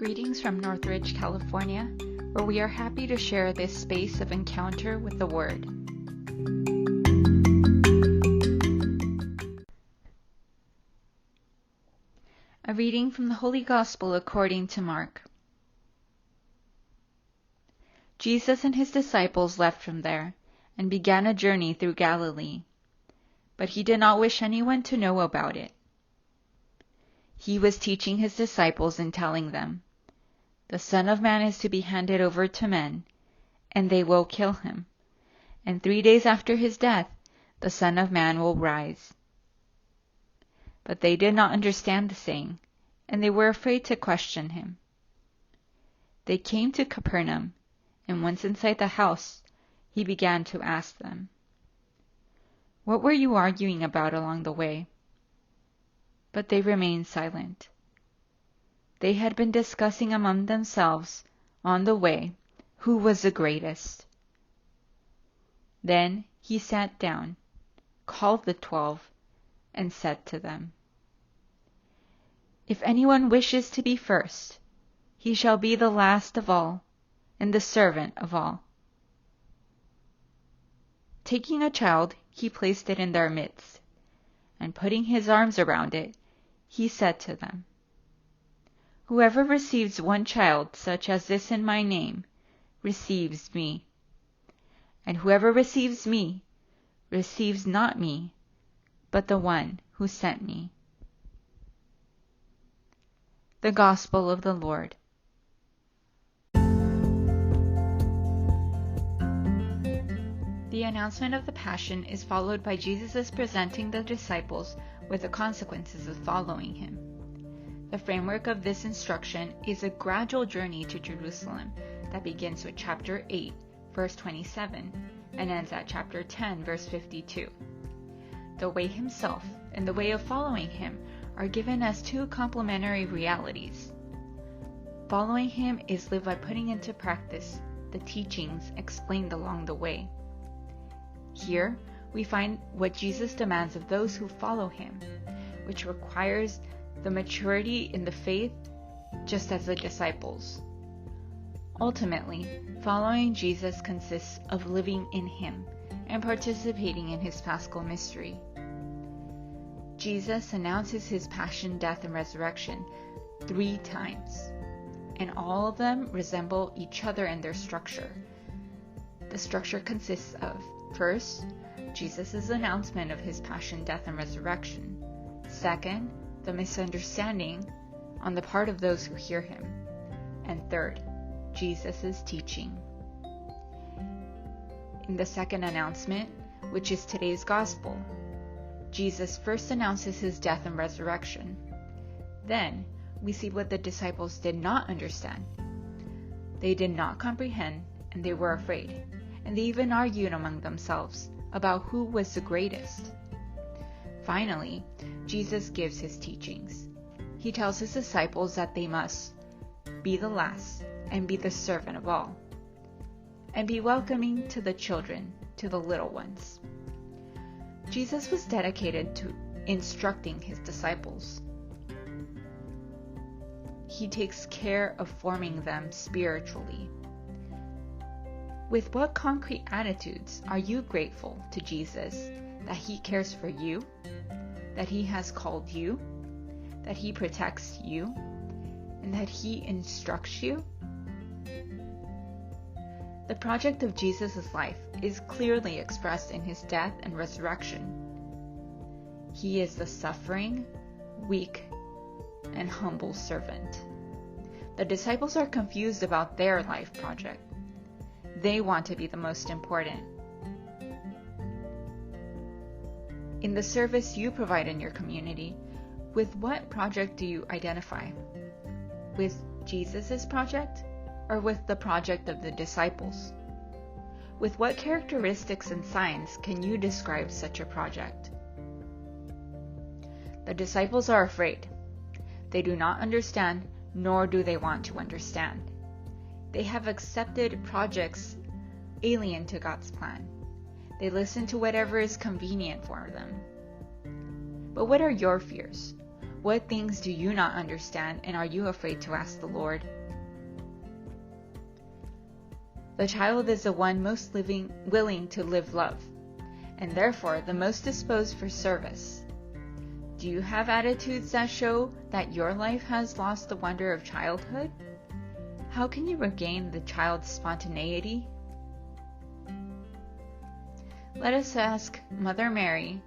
Greetings from Northridge, California, where we are happy to share this space of encounter with the Word. A reading from the Holy Gospel according to Mark. Jesus and his disciples left from there and began a journey through Galilee, but he did not wish anyone to know about it. He was teaching his disciples and telling them, "The Son of Man is to be handed over to men, and they will kill him. And 3 days after his death, the Son of Man will rise." But they did not understand the saying, and they were afraid to question him. They came to Capernaum, and once inside the house, he began to ask them, "What were you arguing about along the way?" But they remained silent. They had been discussing among themselves on the way who was the greatest. Then he sat down, called the 12, and said to them, "If anyone wishes to be first, he shall be the last of all and the servant of all." Taking a child, he placed it in their midst, and putting his arms around it, he said to them, "Whoever receives one child such as this in my name receives me. And whoever receives me receives not me, but the one who sent me." The Gospel of the Lord. The announcement of the Passion is followed by Jesus presenting the disciples with the consequences of following him. The framework of this instruction is a gradual journey to Jerusalem that begins with chapter 8, verse 27, and ends at chapter 10, verse 52. The way himself and the way of following him are given as two complementary realities. Following him is lived by putting into practice the teachings explained along the way. Here, we find what Jesus demands of those who follow him, which requires the maturity in the faith just as the disciples. Ultimately, following Jesus consists of living in him and participating in his paschal mystery. Jesus announces his passion, death, and resurrection 3 times, and all of them resemble each other in their structure. The structure consists of, first, Jesus' announcement of his passion, death, and resurrection. Second, the misunderstanding on the part of those who hear him. And third, Jesus' teaching. In the second announcement, which is today's gospel, Jesus first announces his death and resurrection. Then, we see what the disciples did not understand. They did not comprehend, and they were afraid. And they even argued among themselves about who was the greatest. Finally, Jesus gives his teachings. He tells his disciples that they must be the last and be the servant of all, and be welcoming to the children, to the little ones. Jesus was dedicated to instructing his disciples. He takes care of forming them spiritually. With what concrete attitudes are you grateful to Jesus that he cares for you, that he has called you, that he protects you, and that he instructs you? The project of Jesus' life is clearly expressed in his death and resurrection. He is the suffering, weak, and humble servant. The disciples are confused about their life project. They want to be the most important. In the service you provide in your community, with what project do you identify? With Jesus' project, or with the project of the disciples? With what characteristics and signs can you describe such a project? The disciples are afraid. They do not understand, nor do they want to understand. They have accepted projects alien to God's plan. They listen to whatever is convenient for them. But what are your fears? What things do you not understand, and are you afraid to ask the Lord? The child is the one most willing to live love, and therefore the most disposed for service. Do you have attitudes that show that your life has lost the wonder of childhood? How can you regain the child's spontaneity? Let us ask Mother Mary,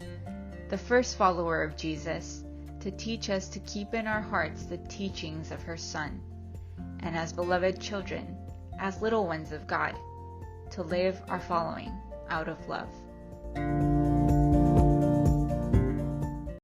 the first follower of Jesus, to teach us to keep in our hearts the teachings of her Son, and as beloved children, as little ones of God, to live our following out of love.